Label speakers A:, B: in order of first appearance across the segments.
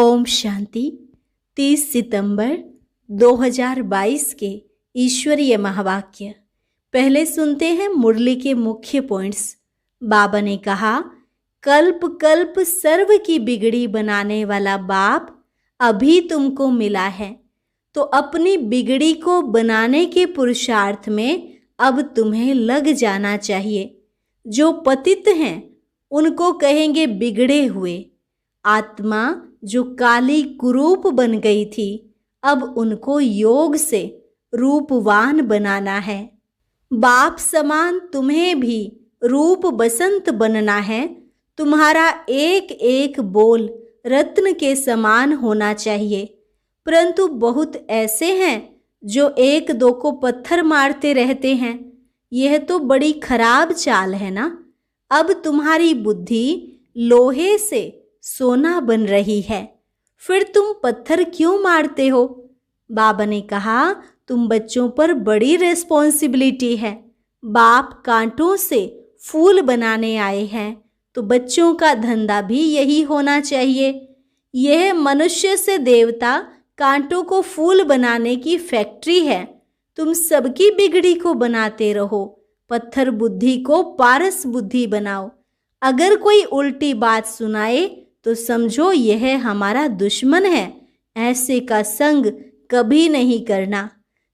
A: ओम शांति। 30 सितंबर 2022 के ईश्वरीय महावाक्य। पहले सुनते हैं मुरली के मुख्य पॉइंट्स। बाबा ने कहा, कल्प कल्प सर्व की बिगड़ी बनाने वाला बाप अभी तुमको मिला है, तो अपनी बिगड़ी को बनाने के पुरुषार्थ में अब तुम्हें लग जाना चाहिए। जो पतित हैं उनको कहेंगे बिगड़े हुए। आत्मा जो काली कुरूप बन गई थी, अब उनको योग से रूपवान बनाना है। बाप समान तुम्हें भी रूप बसंत बनना है। तुम्हारा एक एक बोल रत्न के समान होना चाहिए। परंतु बहुत ऐसे हैं जो एक दो को पत्थर मारते रहते हैं। यह तो बड़ी खराब चाल है ना। अब तुम्हारी बुद्धि लोहे से सोना बन रही है, फिर तुम पत्थर क्यों मारते हो? बाबा ने कहा, तुम बच्चों पर बड़ी रिस्पॉन्सिबिलिटी है। बाप कांटों से फूल बनाने आए हैं, तो बच्चों का धंधा भी यही होना चाहिए। यह मनुष्य से देवता कांटों को फूल बनाने की फैक्ट्री है। तुम सबकी बिगड़ी को बनाते रहो। पत्थर बुद्धि को पारस बुद्धि बनाओ। अगर कोई उल्टी बात सुनाए तो समझो यह हमारा दुश्मन है। ऐसे का संग कभी नहीं करना।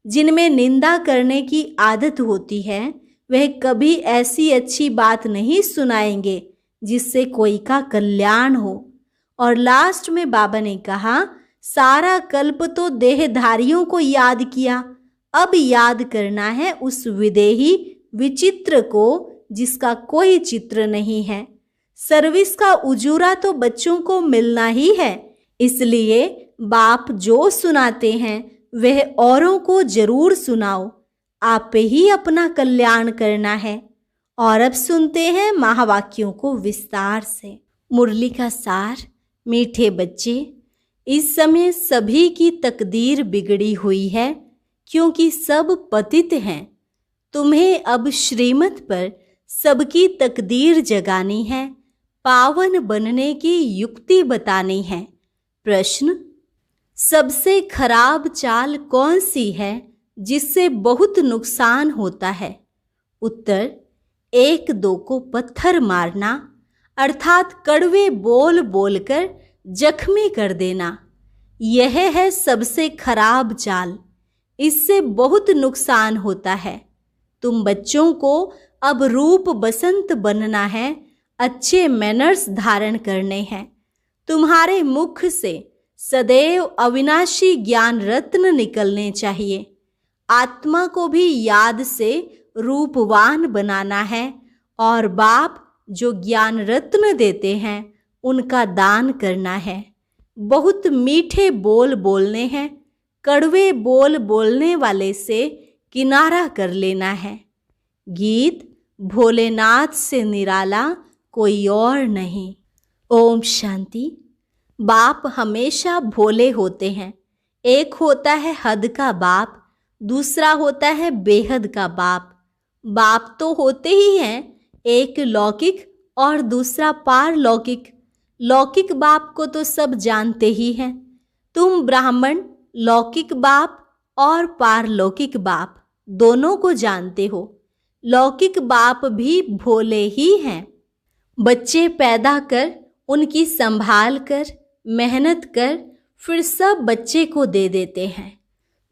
A: जिनमें निंदा करने की आदत होती है, वह कभी ऐसी अच्छी बात नहीं सुनाएंगे जिससे कोई का कल्याण हो। और लास्ट में बाबा ने कहा, सारा कल्प तो देहधारियों को याद किया, अब याद करना है उस विदेही विचित्र को जिसका कोई चित्र नहीं है। सर्विस का उजूरा तो बच्चों को मिलना ही है। इसलिए बाप जो सुनाते हैं वह औरों को जरूर सुनाओ। आप पे ही अपना कल्याण करना है। और अब सुनते हैं महावाक्यों को विस्तार से। मुरली का सार। मीठे बच्चे, इस समय सभी की तकदीर बिगड़ी हुई है, क्योंकि सब पतित हैं। तुम्हें अब श्रीमत पर सबकी तकदीर जगानी है, पावन बनने की युक्ति बतानी है। प्रश्न, सबसे खराब चाल कौन सी है जिससे बहुत नुकसान होता है? उत्तर, एक दो को पत्थर मारना, अर्थात कड़वे बोल बोलकर जख्मी कर देना। यह है सबसे खराब चाल। इससे बहुत नुकसान होता है। तुम बच्चों को अब रूप बसंत बनना है, अच्छे मैनर्स धारण करने हैं। तुम्हारे मुख से सदैव अविनाशी ज्ञान रत्न निकलने चाहिए। आत्मा को भी याद से रूपवान बनाना है, और बाप जो ज्ञान रत्न देते हैं उनका दान करना है। बहुत मीठे बोल बोलने हैं। कड़वे बोल बोलने वाले से किनारा कर लेना है। गीत, भोलेनाथ से निराला कोई और नहीं। ओम शांति। बाप हमेशा भोले होते हैं। एक होता है हद का बाप, दूसरा होता है बेहद का बाप। बाप तो होते ही हैं, एक लौकिक और दूसरा पारलौकिक। लौकिक बाप को तो सब जानते ही हैं। तुम ब्राह्मण लौकिक बाप और पारलौकिक बाप दोनों को जानते हो। लौकिक बाप भी भोले ही हैं। बच्चे पैदा कर, उनकी संभाल कर, मेहनत कर, फिर सब बच्चे को दे देते हैं।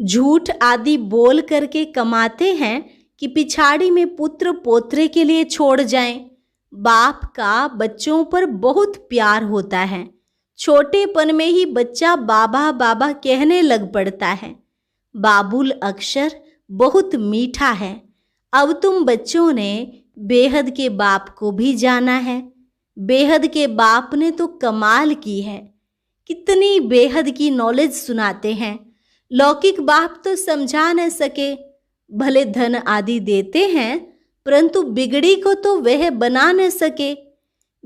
A: झूठ आदि बोल करके कमाते हैं कि पिछाड़ी में पुत्र पोत्रे के लिए छोड़ जाएं। बाप का बच्चों पर बहुत प्यार होता है। छोटेपन में ही बच्चा बाबा बाबा कहने लग पड़ता है। बाबुल अक्षर बहुत मीठा है। अब तुम बच्चों ने बेहद के बाप को भी जाना है। बेहद के बाप ने तो कमाल की है। कितनी बेहद की नॉलेज सुनाते हैं। लौकिक बाप तो समझा न सके। भले धन आदि देते हैं, परंतु बिगड़ी को तो वह बना न सके।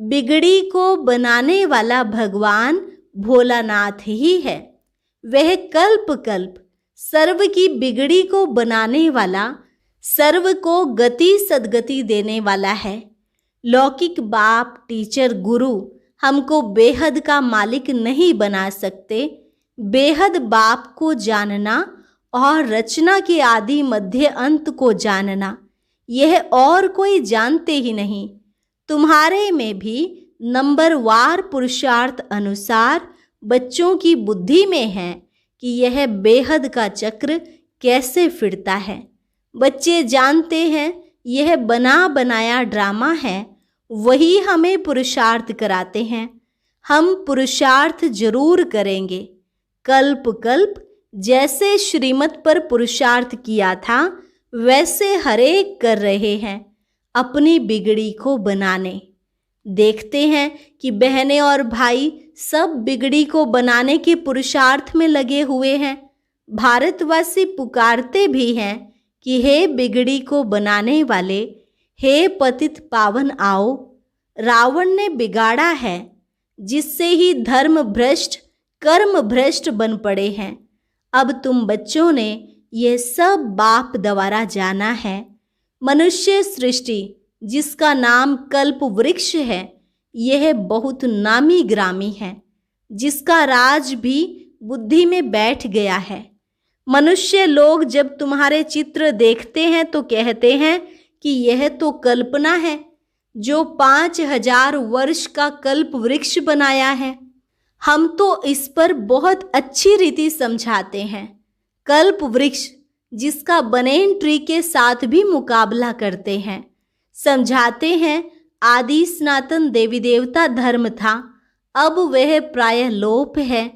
A: बिगड़ी को बनाने वाला भगवान भोलानाथ ही है। वह कल्प कल्प सर्व की बिगड़ी को बनाने वाला, सर्व को गति सदगति देने वाला है। लौकिक बाप, टीचर, गुरु हमको बेहद का मालिक नहीं बना सकते। बेहद बाप को जानना और रचना के आदि मध्य अंत को जानना, यह और कोई जानते ही नहीं। तुम्हारे में भी नंबरवार पुरुषार्थ अनुसार बच्चों की बुद्धि में है कि यह बेहद का चक्र कैसे फिरता है। बच्चे जानते हैं यह बना बनाया ड्रामा है, वही हमें पुरुषार्थ कराते हैं। हम पुरुषार्थ जरूर करेंगे। कल्प कल्प जैसे श्रीमत पर पुरुषार्थ किया था वैसे हरेक कर रहे हैं अपनी बिगड़ी को बनाने। देखते हैं कि बहनें और भाई सब बिगड़ी को बनाने के पुरुषार्थ में लगे हुए हैं। भारतवासी पुकारते भी हैं कि हे बिगड़ी को बनाने वाले, हे पतित पावन आओ। रावण ने बिगाड़ा है, जिससे ही धर्म भ्रष्ट कर्म भ्रष्ट बन पड़े हैं। अब तुम बच्चों ने यह सब बाप द्वारा जाना है। मनुष्य सृष्टि जिसका नाम कल्प वृक्ष है, यह बहुत नामी ग्रामी है, जिसका राज भी बुद्धि में बैठ गया है। मनुष्य लोग जब तुम्हारे चित्र देखते हैं तो कहते हैं कि यह तो कल्पना है, जो 5000 वर्ष का कल्प वृक्ष बनाया है। हम तो इस पर बहुत अच्छी रीति समझाते हैं। कल्प वृक्ष जिसका बनेन ट्री के साथ भी मुकाबला करते हैं। समझाते हैं आदि सनातन देवी देवता धर्म था, अब वह प्रायः लोप है।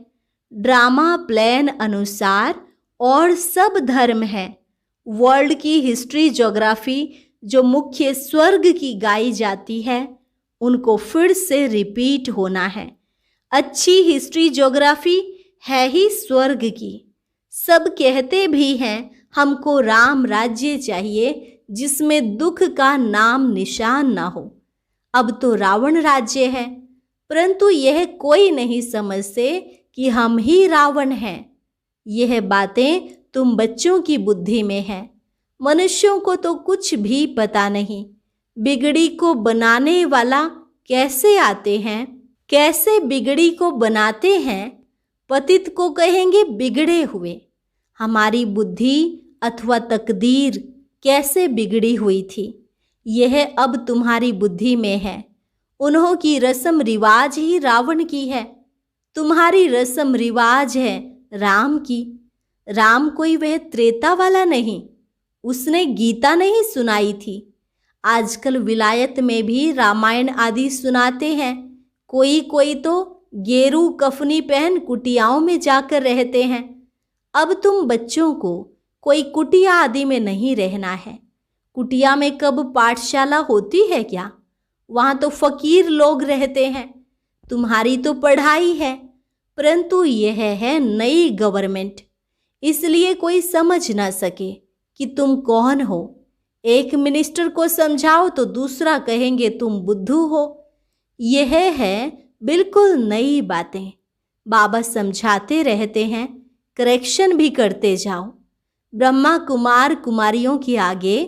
A: ड्रामा प्लान अनुसार और सब धर्म है। वर्ल्ड की हिस्ट्री ज्योग्राफी जो मुख्य स्वर्ग की गाई जाती है, उनको फिर से रिपीट होना है। अच्छी हिस्ट्री ज्योग्राफी है ही स्वर्ग की। सब कहते भी हैं हमको राम राज्य चाहिए जिसमें दुख का नाम निशान ना हो। अब तो रावण राज्य है, परंतु यह कोई नहीं समझते कि हम ही रावण हैं। यह बातें तुम बच्चों की बुद्धि में हैं। मनुष्यों को तो कुछ भी पता नहीं। बिगड़ी को बनाने वाला कैसे आते हैं, कैसे बिगड़ी को बनाते हैं। पतित को कहेंगे बिगड़े हुए। हमारी बुद्धि अथवा तकदीर कैसे बिगड़ी हुई थी, यह अब तुम्हारी बुद्धि में है। उन्हों की रस्म रिवाज ही रावण की है, तुम्हारी रस्म रिवाज है राम की। राम कोई वह त्रेता वाला नहीं, उसने गीता नहीं सुनाई थी। आजकल विलायत में भी रामायण आदि सुनाते हैं। कोई कोई तो गेरू कफनी पहन कुटियाओं में जाकर रहते हैं। अब तुम बच्चों को कोई कुटिया आदि में नहीं रहना है। कुटिया में कब पाठशाला होती है क्या? वहाँ तो फकीर लोग रहते हैं। तुम्हारी तो पढ़ाई है, परंतु यह है नई गवर्नमेंट, इसलिए कोई समझ ना सके कि तुम कौन हो। एक मिनिस्टर को समझाओ तो दूसरा कहेंगे तुम बुद्धू हो। यह है बिल्कुल नई बातें। बाबा समझाते रहते हैं, करेक्शन भी करते जाओ। ब्रह्मा कुमार कुमारियों के आगे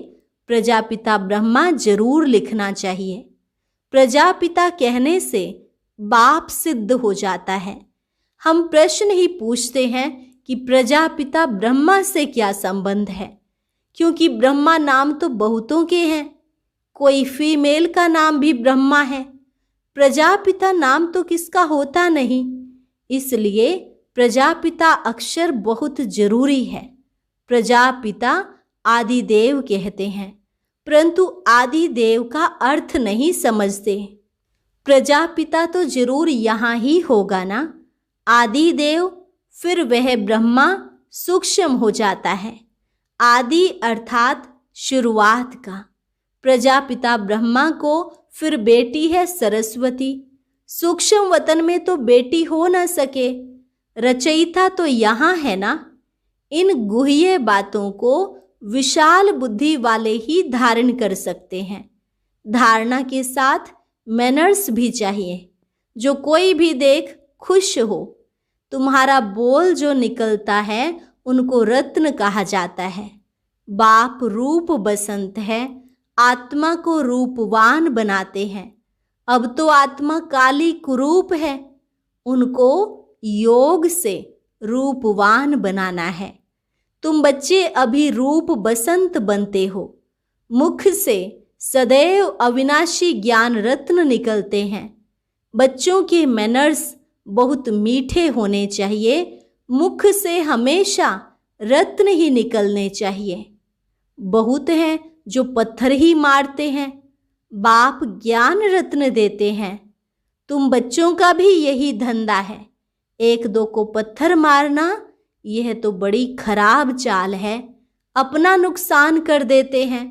A: प्रजापिता ब्रह्मा जरूर लिखना चाहिए। प्रजापिता कहने से बाप सिद्ध हो जाता है। हम प्रश्न ही पूछते हैं कि प्रजापिता ब्रह्मा से क्या संबंध है, क्योंकि ब्रह्मा नाम तो बहुतों के हैं। कोई फीमेल का नाम भी ब्रह्मा है, प्रजापिता नाम तो किसका होता नहीं। इसलिए प्रजापिता अक्षर बहुत जरूरी है। प्रजापिता आदिदेव कहते हैं, परंतु आदिदेव का अर्थ नहीं समझते। प्रजापिता तो जरूर यहाँ ही होगा ना। आदिदेव फिर वह ब्रह्मा सूक्ष्म हो जाता है। आदि अर्थात शुरुआत का। प्रजापिता ब्रह्मा को फिर बेटी है सरस्वती। सूक्ष्म वतन में तो बेटी हो न सके, रचयिता तो यहाँ है ना। इन गुह्य बातों को विशाल बुद्धि वाले ही धारण कर सकते हैं। धारणा के साथ मैनर्स भी चाहिए, जो कोई भी देख खुश हो। तुम्हारा बोल जो निकलता है उनको रत्न कहा जाता है। बाप रूप बसंत है, आत्मा को रूपवान बनाते हैं। अब तो आत्मा काली कुरूप है, उनको योग से रूपवान बनाना है। तुम बच्चे अभी रूप बसंत बनते हो। मुख से सदैव अविनाशी ज्ञान रत्न निकलते हैं। बच्चों के मैनर्स बहुत मीठे होने चाहिए। मुख से हमेशा रत्न ही निकलने चाहिए। बहुत हैं जो पत्थर ही मारते हैं, बाप ज्ञान रत्न देते हैं। तुम बच्चों का भी यही धंधा है, एक दो को पत्थर मारना। यह तो बड़ी खराब चाल है, अपना नुकसान कर देते हैं।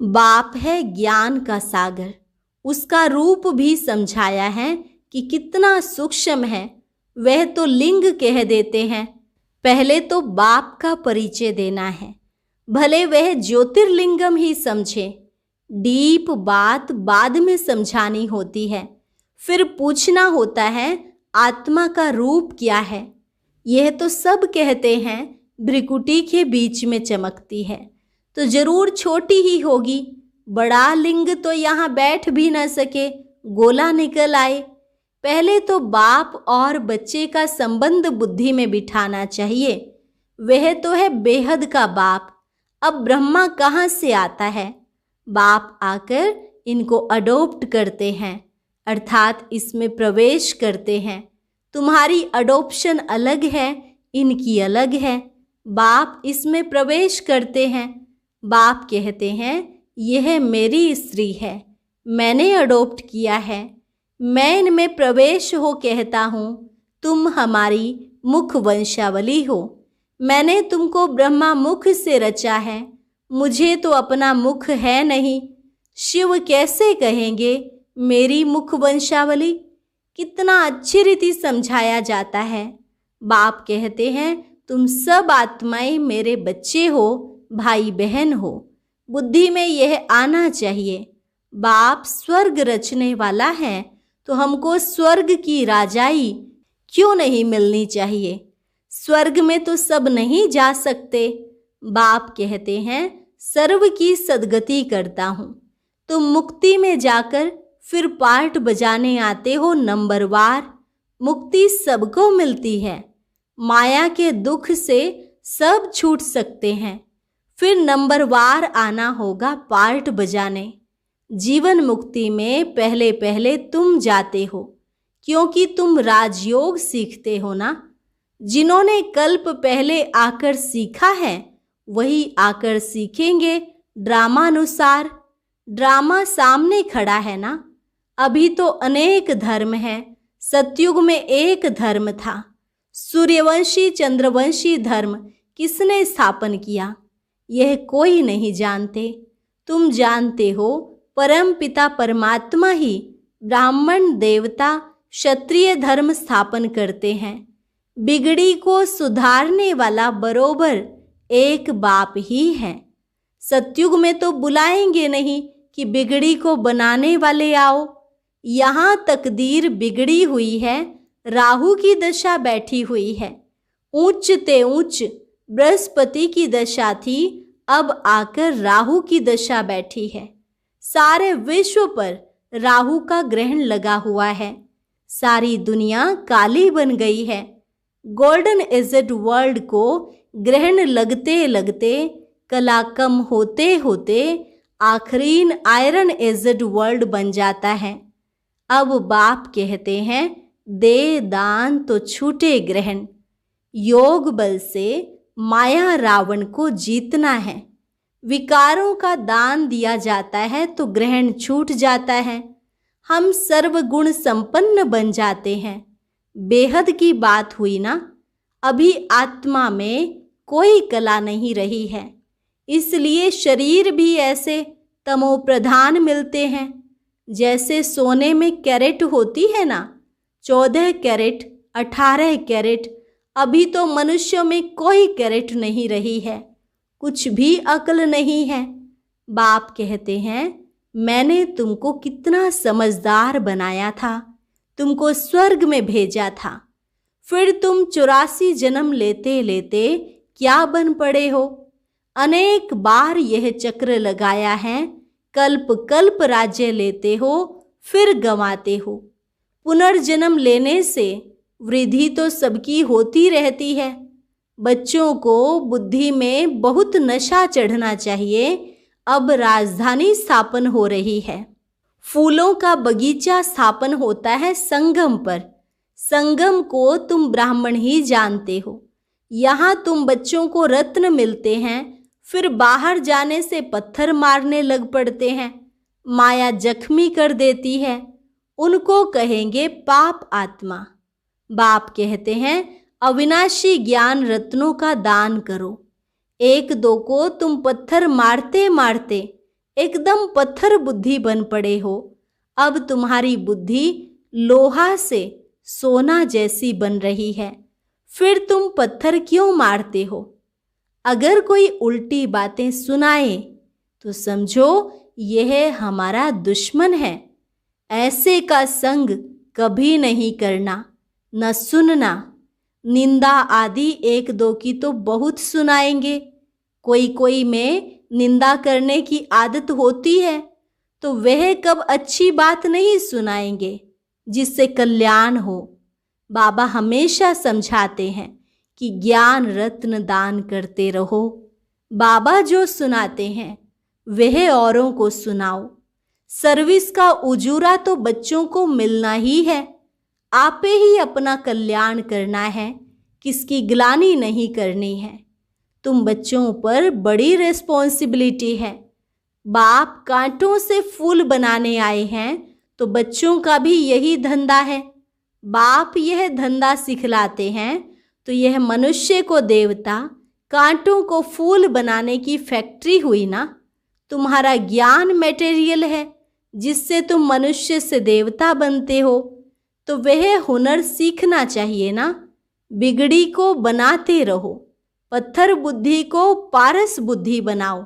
A: बाप है ज्ञान का सागर, उसका रूप भी समझाया है कि कितना सूक्ष्म है। वह तो लिंग कह देते हैं। पहले तो बाप का परिचय देना है, भले वह ज्योतिर्लिंगम ही समझे। डीप बात बाद में समझानी होती है, फिर पूछना होता है आत्मा का रूप क्या है। यह तो सब कहते हैं भ्रिकुटी के बीच में चमकती है, तो जरूर छोटी ही होगी। बड़ा लिंग तो यहाँ बैठ भी न सके, गोला निकल आए। पहले तो बाप और बच्चे का संबंध बुद्धि में बिठाना चाहिए। वह तो है बेहद का बाप। अब ब्रह्मा कहाँ से आता है? बाप आकर इनको अडोप्ट करते हैं, अर्थात इसमें प्रवेश करते हैं। तुम्हारी अडोप्शन अलग है, इनकी अलग है। बाप इसमें प्रवेश करते हैं। बाप कहते हैं यह मेरी स्त्री है, मैंने अडोप्ट किया है, मैं इनमें प्रवेश हो कहता हूँ। तुम हमारी मुख वंशावली हो, मैंने तुमको ब्रह्मा मुख से रचा है, मुझे तो अपना मुख है नहीं। शिव कैसे कहेंगे मेरी मुख वंशावली? कितना अच्छी रीति समझाया जाता है। बाप कहते हैं तुम सब आत्माएं मेरे बच्चे हो, भाई बहन हो। बुद्धि में यह आना चाहिए। बाप स्वर्ग रचने वाला है, तो हमको स्वर्ग की राजाई क्यों नहीं मिलनी चाहिए? स्वर्ग में तो सब नहीं जा सकते। बाप कहते हैं सर्व की सद्गति करता हूँ। तुम मुक्ति में जाकर फिर पार्ट बजाने आते हो नंबरवार। मुक्ति सबको मिलती है, माया के दुख से सब छूट सकते हैं। फिर नंबरवार आना होगा पार्ट बजाने। जीवन मुक्ति में पहले पहले तुम जाते हो, क्योंकि तुम राजयोग सीखते हो ना। जिन्होंने कल्प पहले आकर सीखा है वही आकर सीखेंगे ड्रामानुसार। ड्रामा सामने खड़ा है ना। अभी तो अनेक धर्म हैं, सतयुग में एक धर्म था। सूर्यवंशी चंद्रवंशी धर्म किसने स्थापन किया यह कोई नहीं जानते। तुम जानते हो परम पिता परमात्मा ही ब्राह्मण देवता क्षत्रिय धर्म स्थापन करते हैं। बिगड़ी को सुधारने वाला बरोबर एक बाप ही है। सतयुग में तो बुलाएंगे नहीं कि बिगड़ी को बनाने वाले आओ। यहाँ तकदीर बिगड़ी हुई है, राहु की दशा बैठी हुई है। ऊंच ते ऊंच बृहस्पति की दशा थी, अब आकर राहु की दशा बैठी है। सारे विश्व पर राहु का ग्रहण लगा हुआ है। सारी दुनिया काली बन गई है। गोल्डन एजेड वर्ल्ड को ग्रहण लगते लगते, कला कम होते होते आखरीन आयरन एजेड वर्ल्ड बन जाता है। अब बाप कहते हैं दे दान तो छूटे ग्रहण। योग बल से माया रावण को जीतना है। विकारों का दान दिया जाता है तो ग्रहण छूट जाता है। हम सर्वगुण संपन्न बन जाते हैं। बेहद की बात हुई ना। अभी आत्मा में कोई कला नहीं रही है, इसलिए शरीर भी ऐसे तमो प्रधान मिलते हैं। जैसे सोने में कैरेट होती है ना, 14 कैरेट 18 कैरेट। अभी तो मनुष्यों में कोई कैरेट नहीं रही है, कुछ भी अक्ल नहीं है। बाप कहते हैं मैंने तुमको कितना समझदार बनाया था, तुमको स्वर्ग में भेजा था। फिर तुम 84 जन्म लेते लेते क्या बन पड़े हो? अनेक बार यह चक्र लगाया है। कल्प कल्प राज्य लेते हो, फिर गंवाते हो। पुनर्जन्म लेने से वृद्धि तो सबकी होती रहती है। बच्चों को बुद्धि में बहुत नशा चढ़ना चाहिए। अब राजधानी स्थापन हो रही है। फूलों का बगीचा स्थापन होता है संगम पर। संगम को तुम ब्राह्मण ही जानते हो। यहाँ तुम बच्चों को रत्न मिलते हैं, फिर बाहर जाने से पत्थर मारने लग पड़ते हैं। माया जख्मी कर देती है। उनको कहेंगे पाप आत्मा। बाप कहते हैं अविनाशी ज्ञान रत्नों का दान करो। एक दो को तुम पत्थर मारते मारते एकदम पत्थर बुद्धि बन पड़े हो। अब तुम्हारी बुद्धि लोहा से सोना जैसी बन रही है। फिर तुम पत्थर क्यों मारते हो? अगर कोई उल्टी बातें सुनाए तो समझो यह हमारा दुश्मन है। ऐसे का संग कभी नहीं करना, न सुनना। निंदा आदि एक दो की तो बहुत सुनाएंगे। कोई कोई में निंदा करने की आदत होती है, तो वह कब अच्छी बात नहीं सुनाएंगे जिससे कल्याण हो। बाबा हमेशा समझाते हैं कि ज्ञान रत्न दान करते रहो। बाबा जो सुनाते हैं वह औरों को सुनाओ। सर्विस का उजूरा तो बच्चों को मिलना ही है। आपे ही अपना कल्याण करना है, किसकी ग्लानि नहीं करनी है। तुम बच्चों पर बड़ी रिस्पॉन्सिबिलिटी है। बाप कांटों से फूल बनाने आए हैं, तो बच्चों का भी यही धंधा है। बाप यह धंधा सिखलाते हैं तो यह मनुष्य को देवता, कांटों को फूल बनाने की फैक्ट्री हुई ना। तुम्हारा ज्ञान मटेरियल है जिससे तुम मनुष्य से देवता बनते हो, तो वह हुनर सीखना चाहिए ना। बिगड़ी को बनाते रहो, पत्थर बुद्धि को पारस बुद्धि बनाओ।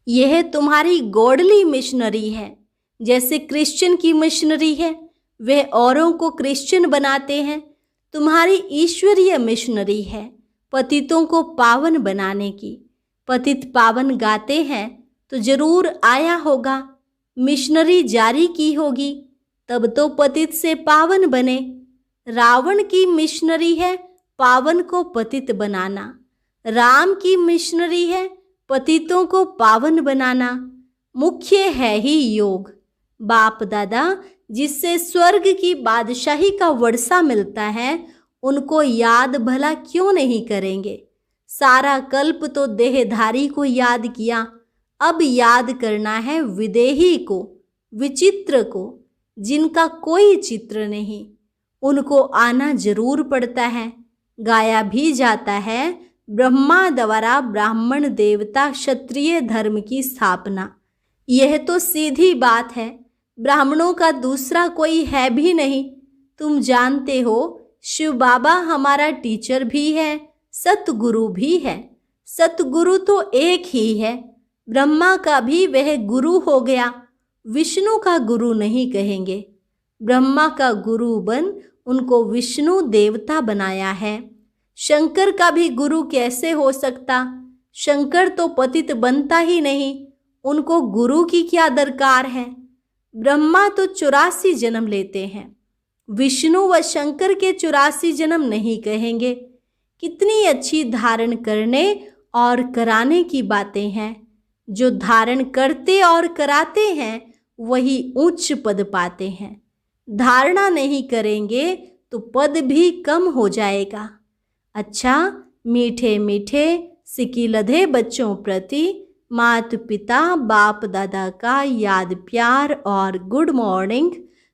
A: यह तुम्हारी गॉडली मिशनरी है। जैसे क्रिश्चियन की मिशनरी है, वह औरों को क्रिश्चियन बनाते हैं। तुम्हारी ईश्वरीय मिशनरी है पतितों को पावन बनाने की। पतित पावन गाते हैं तो जरूर आया होगा, मिशनरी जारी की होगी, तब तो पतित से पावन बने। रावण की मिशनरी है पावन को पतित बनाना। राम की मिशनरी है पतितों को पावन बनाना। मुख्य है ही योग। बाप दादा जिससे स्वर्ग की बादशाही का वर्षा मिलता है, उनको याद भला क्यों नहीं करेंगे। सारा कल्प तो देहधारी को याद किया, अब याद करना है विदेही को, विचित्र को, जिनका कोई चित्र नहीं। उनको आना जरूर पड़ता है। गाया भी जाता है ब्रह्मा द्वारा ब्राह्मण देवता क्षत्रिय धर्म की स्थापना। यह तो सीधी बात है। ब्राह्मणों का दूसरा कोई है भी नहीं। तुम जानते हो शिव बाबा हमारा टीचर भी है, सतगुरु भी है। सतगुरु तो एक ही है। ब्रह्मा का भी वह गुरु हो गया, विष्णु का गुरु नहीं कहेंगे। ब्रह्मा का गुरु बन उनको विष्णु देवता बनाया है। शंकर का भी गुरु कैसे हो सकता? शंकर तो पतित बनता ही नहीं, उनको गुरु की क्या दरकार है। ब्रह्मा तो 84 जन्म लेते हैं, विष्णु व शंकर के 84 जन्म नहीं कहेंगे। कितनी अच्छी धारण करने और कराने की बातें हैं। जो धारण करते और कराते हैं वही उच्च पद पाते हैं। धारणा नहीं करेंगे तो पद भी कम हो जाएगा। अच्छा, मीठे मीठे सिकिलधे बच्चों प्रति माता पिता बाप दादा का याद प्यार और गुड मॉर्निंग।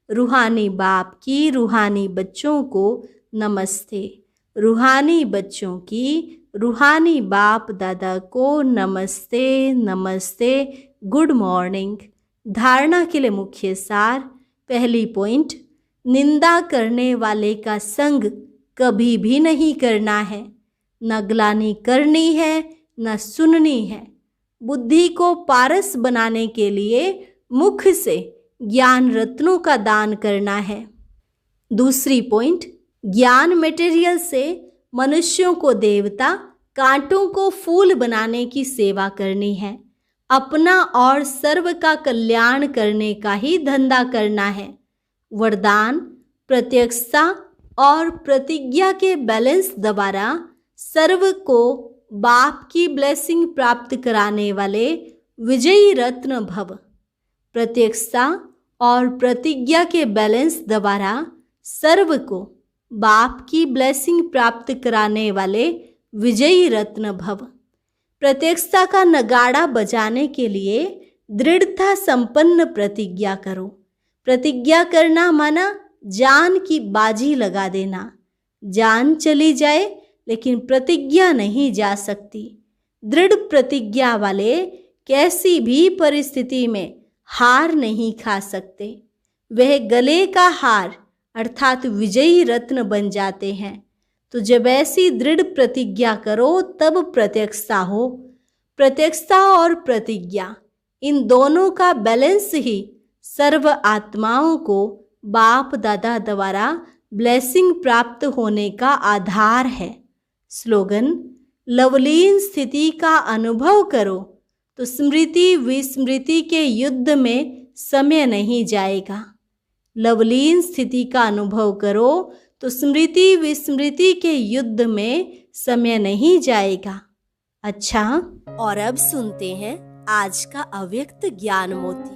A: रूहानी बाप की रूहानी बच्चों को नमस्ते। रूहानी बच्चों की रूहानी बाप दादा को नमस्ते नमस्ते, गुड मॉर्निंग। धारणा के लिए मुख्य सार। पहली पॉइंट, निंदा करने वाले का संग कभी भी नहीं करना है। न ग्लानि करनी है न सुननी है। बुद्धि को पारस बनाने के लिए मुख से ज्ञान रत्नों का दान करना है। दूसरी पॉइंट, ज्ञान मटेरियल से मनुष्यों को देवता, कांटों को फूल बनाने की सेवा करनी है। अपना और सर्व का कल्याण करने का ही धंधा करना है। वरदान, प्रत्यक्षता और प्रतिज्ञा के बैलेंस द्वारा सर्व को बाप की ब्लेसिंग प्राप्त कराने वाले विजयी रत्न भव। प्रत्यक्षता और प्रतिज्ञा के बैलेंस द्वारा सर्व को बाप की ब्लेसिंग प्राप्त कराने वाले विजयी रत्न भव। प्रत्यक्षता का नगाड़ा बजाने के लिए दृढ़ता संपन्न प्रतिज्ञा करो। प्रतिज्ञा करना माना जान की बाजी लगा देना। जान चली जाए लेकिन प्रतिज्ञा नहीं जा सकती। दृढ़ प्रतिज्ञा वाले कैसी भी परिस्थिति में हार नहीं खा सकते। वह गले का हार अर्थात विजयी रत्न बन जाते हैं। तो जब ऐसी दृढ़ प्रतिज्ञा करो तब प्रत्यक्षता हो। प्रत्यक्षता और प्रतिज्ञा, इन दोनों का बैलेंस ही सर्व आत्माओं को बाप दादा द्वारा ब्लेसिंग प्राप्त होने का आधार है। स्लोगन, लवलीन स्थिति का अनुभव करो तो स्मृति विस्मृति के युद्ध में समय नहीं जाएगा। लवलीन स्थिति का अनुभव करो तो स्मृति विस्मृति के युद्ध में समय नहीं जाएगा। अच्छा, और अब सुनते हैं आज का अव्यक्त ज्ञान मोती।